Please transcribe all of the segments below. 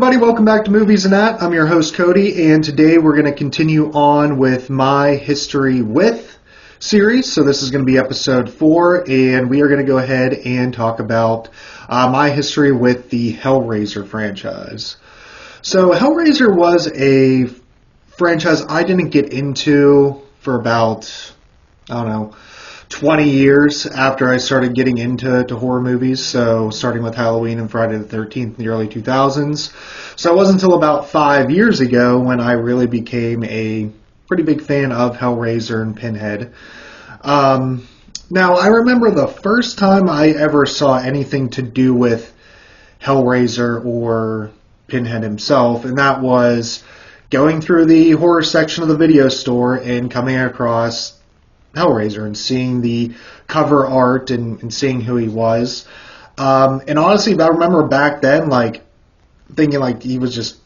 everybody, welcome back to Movies and That. I'm your host Cody, and today we're going to continue on with my History With series. So this is going to be episode 4, and we are going to go ahead and talk about my history with the Hellraiser franchise. So Hellraiser was a franchise I didn't get into for about, 20 years after I started getting into horror movies, so starting with Halloween and Friday the 13th in the early 2000s. So it wasn't until about 5 years ago when I really became a pretty big fan of Hellraiser and Pinhead. Now, I remember the first time I ever saw anything to do with Hellraiser or Pinhead himself, and that was going through the horror section of the video store and coming across Hellraiser and seeing the cover art and seeing who he was. And honestly, I remember back then, thinking he was just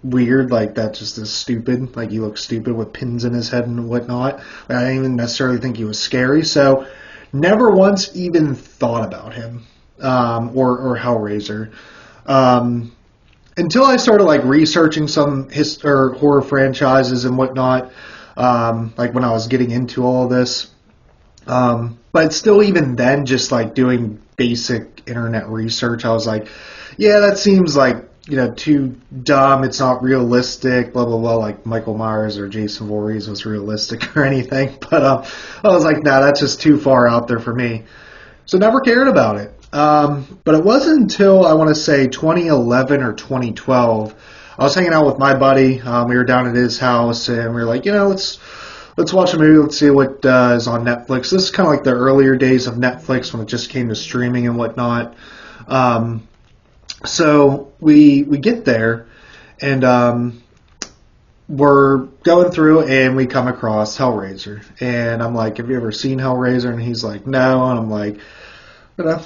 weird, that just is stupid. He looked stupid with pins in his head and whatnot. I didn't even necessarily think he was scary, so never once even thought about him or Hellraiser. Until I started researching some horror franchises and whatnot. When I was getting into all of this. But still, even then, just doing basic internet research, I was like, yeah, that seems too dumb. It's not realistic, blah, blah, blah, like Michael Myers or Jason Voorhees was realistic or anything. But I was like, nah, that's just too far out there for me. So never cared about it. But it wasn't until, I want to say, 2011 or 2012, I was hanging out with my buddy. We were down at his house, and we were like, let's watch a movie. Let's see what is on Netflix. This is kind of the earlier days of Netflix when it just came to streaming and whatnot. So we get there, and we're going through, and we come across Hellraiser. And I'm like, have you ever seen Hellraiser? And he's like, no. And I'm like,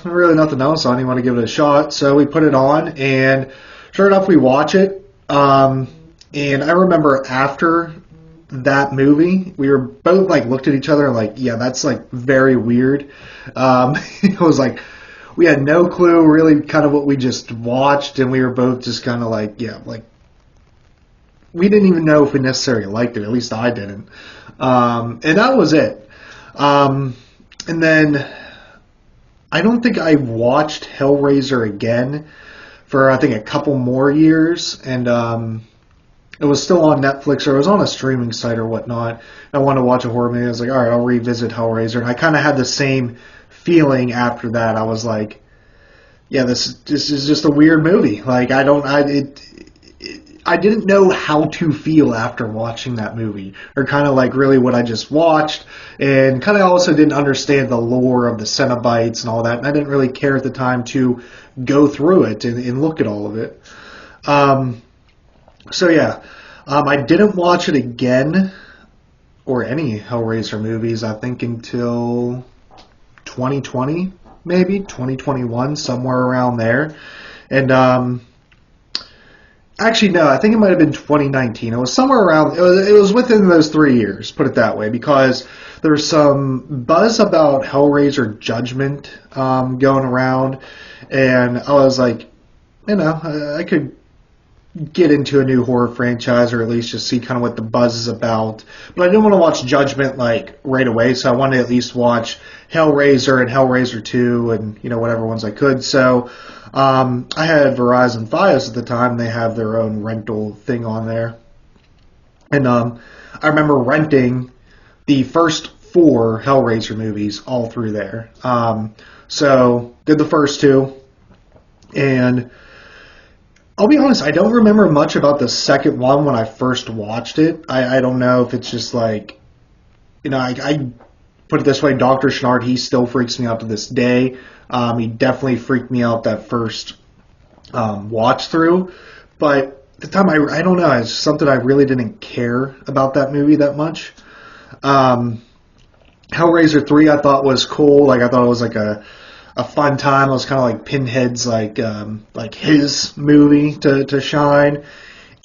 really nothing else on. You want to give it a shot? So we put it on, and sure enough, we watch it. And I remember after that movie, we were both looked at each other and yeah, that's very weird. It was we had no clue really kind of what we just watched, and we were both just kind of we didn't even know if we necessarily liked it. At least I didn't. And that was it. And then I don't think I watched Hellraiser again for I think a couple more years, and it was still on Netflix, or it was on a streaming site or whatnot. I wanted to watch a horror movie. I was like, all right, I'll revisit Hellraiser, and I kind of had the same feeling after that. I was like, yeah, this is just a weird movie. I didn't know how to feel after watching that movie, or kind of really what I just watched, and kind of also didn't understand the lore of the Cenobites and all that, and I didn't really care at the time to go through it and look at all of it. So yeah, I didn't watch it again, or any Hellraiser movies, I think until 2020, maybe 2021, somewhere around there. And actually, no, I think it might have been 2019. It was somewhere around, it was within those 3 years, put it that way, because there's some buzz about Hellraiser Judgment going around, and I was like, I could get into a new horror franchise, or at least just see kind of what the buzz is about. But I didn't want to watch Judgment right away, so I wanted to at least watch Hellraiser and Hellraiser 2 and whatever ones I could. So I had Verizon Fios at the time. They have their own rental thing on there. And I remember renting the first 4 Hellraiser movies all through there. So did the first 2, and I'll be honest, I don't remember much about the second one when I first watched it. I don't know if it's just I put it this way, Dr. Schnard, he still freaks me out to this day. He definitely freaked me out that first watch through. But at the time, I don't know, it's something I really didn't care about that movie that much. Hellraiser 3 I thought was cool. I thought it was a fun time. It was kind of like Pinhead's his movie to shine.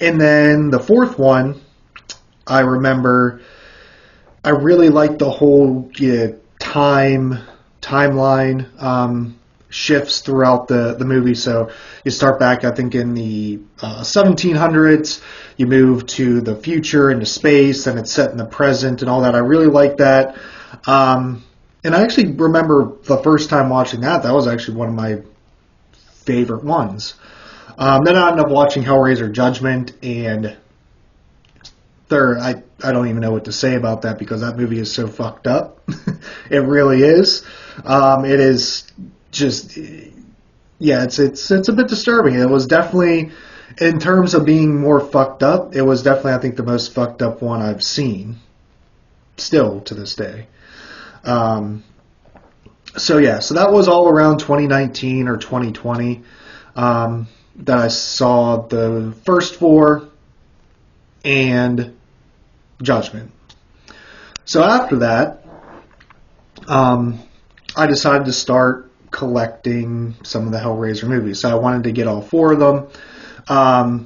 And then the fourth one, I remember I really liked the whole timeline shifts throughout the movie. So you start back, I think, in the 1700s. You move to the future, into space, and it's set in the present and all that. I really like that. And I actually remember the first time watching that. That was actually one of my favorite ones. Then I ended up watching Hellraiser Judgment, and I don't even know what to say about that because that movie is so fucked up. It really is. It is just, yeah, it's a bit disturbing. It was definitely, in terms of being more fucked up, it was definitely, I think, the most fucked up one I've seen, still to this day. So that was all around 2019 or 2020 that I saw the first four and Judgment. So after that, I decided to start collecting some of the Hellraiser movies. So I wanted to get all four of them,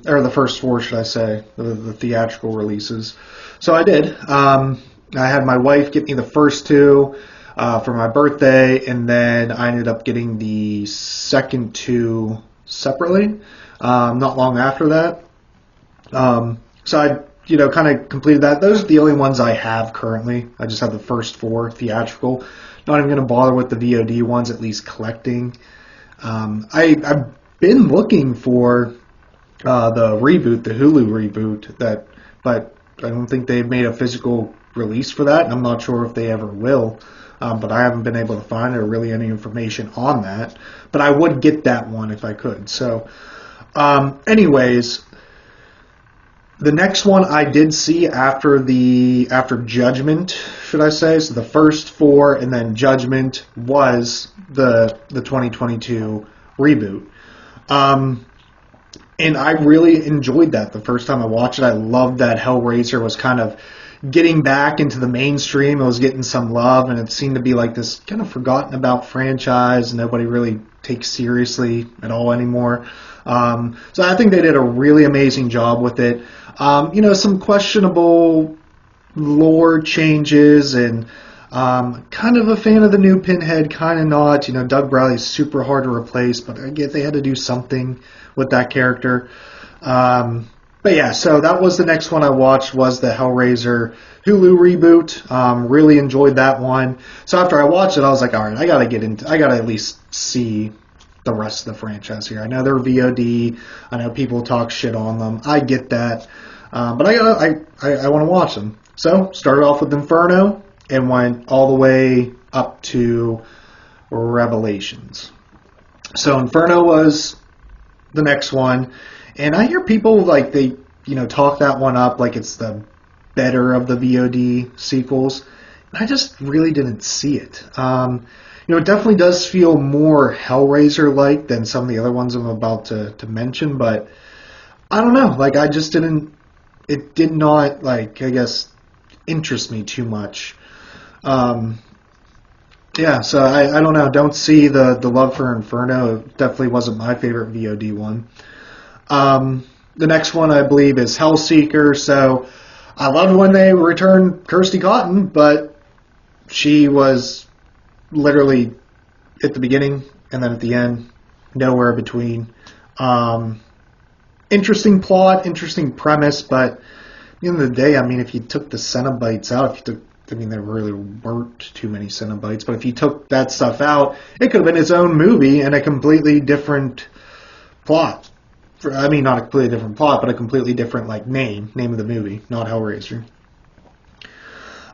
or the first four, should I say, the theatrical releases. So I did. I had my wife get me the first two for my birthday, and then I ended up getting the second two separately, not long after that. So I, kind of completed that. Those are the only ones I have currently. I just have the first four theatrical. Not even going to bother with the VOD ones, at least collecting. I've been looking for the reboot, the Hulu reboot, but I don't think they've made a physical release for that, and I'm not sure if they ever will. But I haven't been able to find or really any information on that. But I would get that one if I could. So, anyways, the next one I did see after Judgment, should I say? So the first four and then Judgment was the 2022 reboot. And I really enjoyed that the first time I watched it. I loved that Hellraiser was kind of getting back into the mainstream. It was getting some love, and it seemed to be like this kind of forgotten about franchise. Nobody really takes seriously at all anymore. So I think they did a really amazing job with it. Some questionable lore changes, and kind of a fan of the new Pinhead, kind of not. Doug Bradley's super hard to replace, but I get they had to do something with that character. But yeah, so that was the next one I watched, was the Hellraiser Hulu reboot. Really enjoyed that one. So after I watched it, I was like, all right, I gotta at least see the rest of the franchise here. I know they're VOD. I know people talk shit on them. I get that. But I want to watch them. So started off with Inferno and went all the way up to Revelations. So Inferno was the next one. And I hear people like they, talk that one up like it's the better of the VOD sequels. And I just really didn't see it. It definitely does feel more Hellraiser-like than some of the other ones I'm about to mention, but I don't know. Like, I just didn't. It did not, like, I guess, interest me too much. Yeah, so I don't know. Don't see the love for Inferno. It definitely wasn't my favorite VOD one. The next one, I believe, is Hellseeker. So I loved when they returned Kirsty Cotton, but she was literally at the beginning and then at the end, nowhere between. Interesting plot, interesting premise, but at the end of the day, I mean, if you took the Cenobites out, there really weren't too many Cenobites, but if you took that stuff out, it could have been its own movie and a completely different plot. Not a completely different plot, but a completely different, name of the movie, not Hellraiser.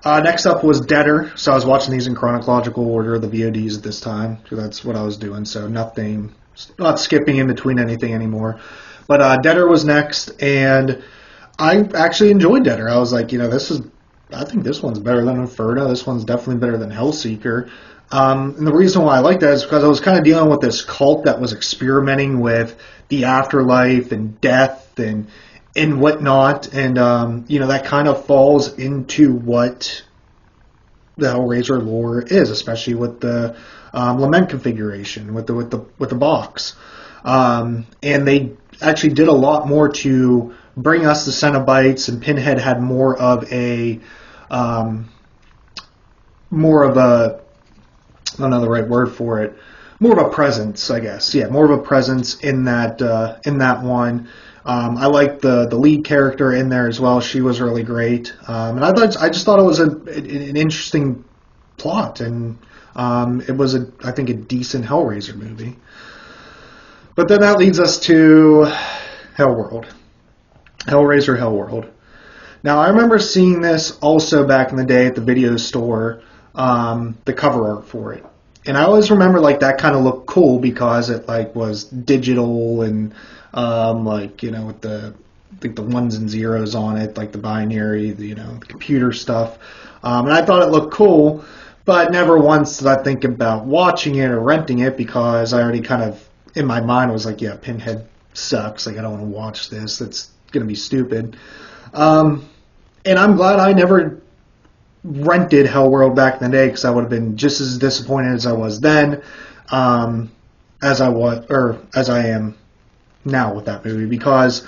Next up was Deader. So I was watching these in chronological order, the VODs at this time, because that's what I was doing. So not skipping in between anything anymore. But Deader was next, and I actually enjoyed Deader. I was like, I think this one's better than Inferno. This one's definitely better than Hellseeker. And the reason why I like that is because I was kind of dealing with this cult that was experimenting with the afterlife and death and whatnot, and that kind of falls into what the Hellraiser lore is, especially with the lament configuration with the box, and they actually did a lot more to bring us the Cenobites, and Pinhead had more of a I don't know the right word for it, more of a presence, I guess. Yeah, more of a presence in that one. I liked the lead character in there as well. She was really great, and I just thought it was an interesting plot, and it was I think a decent Hellraiser movie. But then that leads us to Hellworld, Hellraiser Hellworld. Now I remember seeing this also back in the day at the video store, the cover art for it. And I always remember like that kind of looked cool because it like was digital and like, you know, with the ones and zeros on it, like the binary, the computer stuff. And I thought it looked cool, but never once did I think about watching it or renting it because I already kind of in my mind was like, yeah, Pinhead sucks. Like I don't want to watch this. That's gonna be stupid. And I'm glad I never rented Hellworld back in the day because I would have been just as disappointed as I was then, as I am now with that movie, because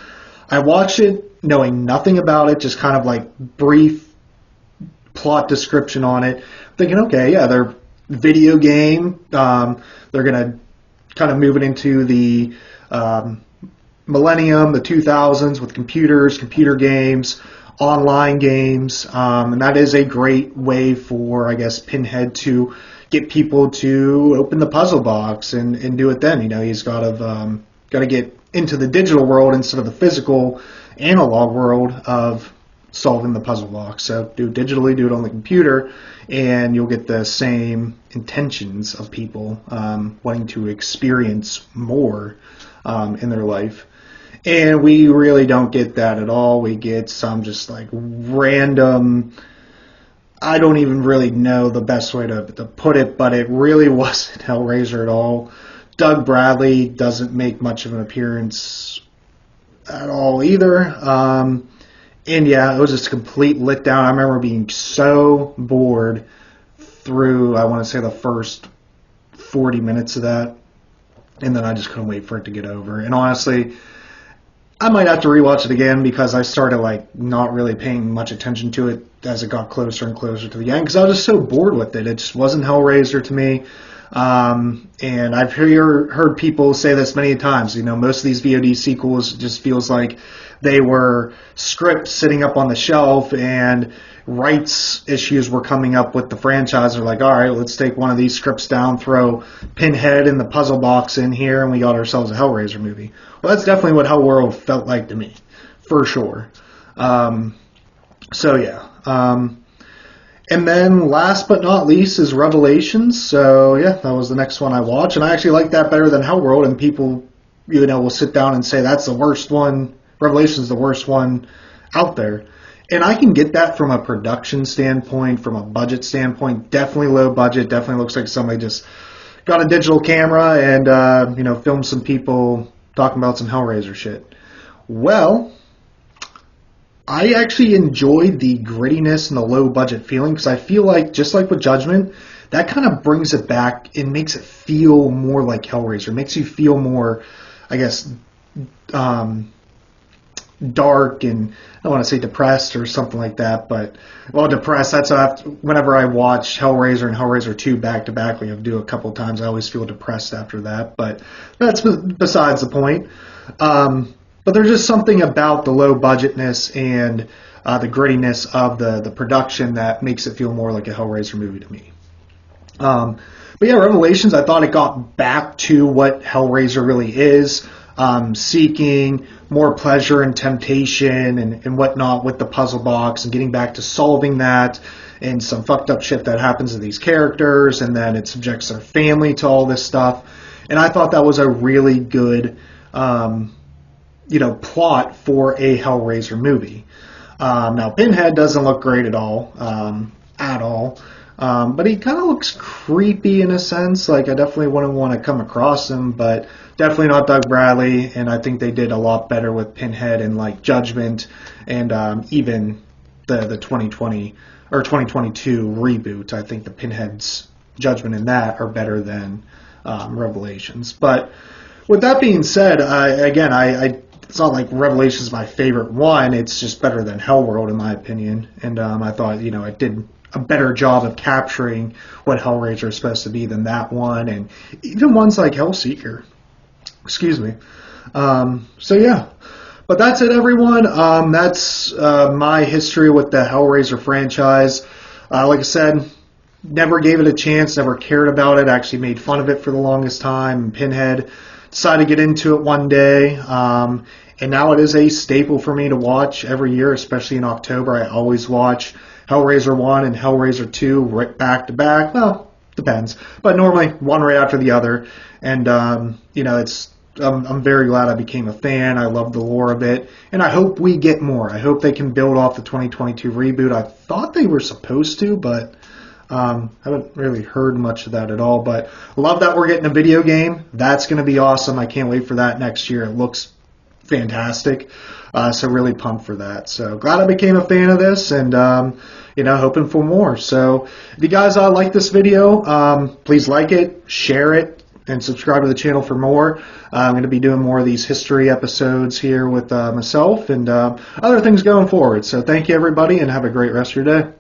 I watched it knowing nothing about it, just kind of like brief plot description on it, thinking, okay, yeah, they're video game, they're gonna kind of move it into the millennium, the 2000s, with computers, computer games, online games, and that is a great way for, I guess, Pinhead to get people to open the puzzle box and do it then. He's got to get into the digital world instead of the physical analog world of solving the puzzle box. So do it digitally, do it on the computer, and you'll get the same intentions of people wanting to experience more in their life. And we really don't get that at all. We get some just like random, I don't even really know the best way to put it, but it really wasn't Hellraiser at all. Doug Bradley doesn't make much of an appearance at all either. And yeah, it was just a complete letdown. I remember being so bored through, I want to say, the first 40 minutes of that. And then I just couldn't wait for it to get over. And honestly, I might have to rewatch it again because I started like not really paying much attention to it as it got closer and closer to the end because I was just so bored with it. It just wasn't Hellraiser to me. And I've heard people say this many times. Most of these VOD sequels just feels like they were scripts sitting up on the shelf and rights issues were coming up with the franchise. They're like, all right, let's take one of these scripts down, throw Pinhead and the puzzle box in here, and we got ourselves a Hellraiser movie. Well, that's definitely what Hellworld felt like to me, for sure. So yeah. And then last but not least is Revelations. So yeah, that was the next one I watched, and I actually like that better than Hellworld. And people, will sit down and say that's the worst one. Revelations is the worst one out there. And I can get that from a production standpoint, from a budget standpoint. Definitely low budget. Definitely looks like somebody just got a digital camera and filmed some people talking about some Hellraiser shit. Well, I actually enjoyed the grittiness and the low budget feeling because I feel like, just like with Judgment, that kind of brings it back and makes it feel more like Hellraiser. It makes you feel more, I guess, dark and I don't want to say depressed or something like that, but depressed. That's whenever I watch Hellraiser and Hellraiser 2 back to back, like I do a couple of times, I always feel depressed after that. But that's besides the point. But there's just something about the low budgetness and the grittiness of the production that makes it feel more like a Hellraiser movie to me. But yeah, Revelations, I thought it got back to what Hellraiser really is. Seeking more pleasure and temptation and whatnot with the puzzle box and getting back to solving that and some fucked up shit that happens to these characters, and then it subjects their family to all this stuff. And I thought that was a really good plot for a Hellraiser movie. Now Pinhead doesn't look great at all. But he kind of looks creepy in a sense. Like, I definitely wouldn't want to come across him, but definitely not Doug Bradley. And I think they did a lot better with Pinhead and like Judgment and even the 2020 or 2022 reboot. I think the Pinhead's Judgment in that are better than Revelations. But with that being said, it's not like Revelations is my favorite one. It's just better than Hellworld in my opinion. And I thought, a better job of capturing what Hellraiser is supposed to be than that one, and even ones like Hellseeker. Excuse me. So yeah. But that's it, everyone. That's my history with the Hellraiser franchise. Like I said, never gave it a chance, never cared about it, actually made fun of it for the longest time. Pinhead decided to get into it one day, and now it is a staple for me to watch every year, especially in October. I always watch Hellraiser 1 and Hellraiser 2 right back to back. Well, depends, but normally one right after the other. And, I'm very glad I became a fan. I love the lore of it, and I hope we get more. I hope they can build off the 2022 reboot. I thought they were supposed to, but haven't really heard much of that at all. But love that we're getting a video game. That's going to be awesome. I can't wait for that next year. It looks fantastic. So really pumped for that. So glad I became a fan of this, and hoping for more. So if you guys like this video, please like it, share it, and subscribe to the channel for more. I'm going to be doing more of these history episodes here with myself and other things going forward. So thank you, everybody, and have a great rest of your day.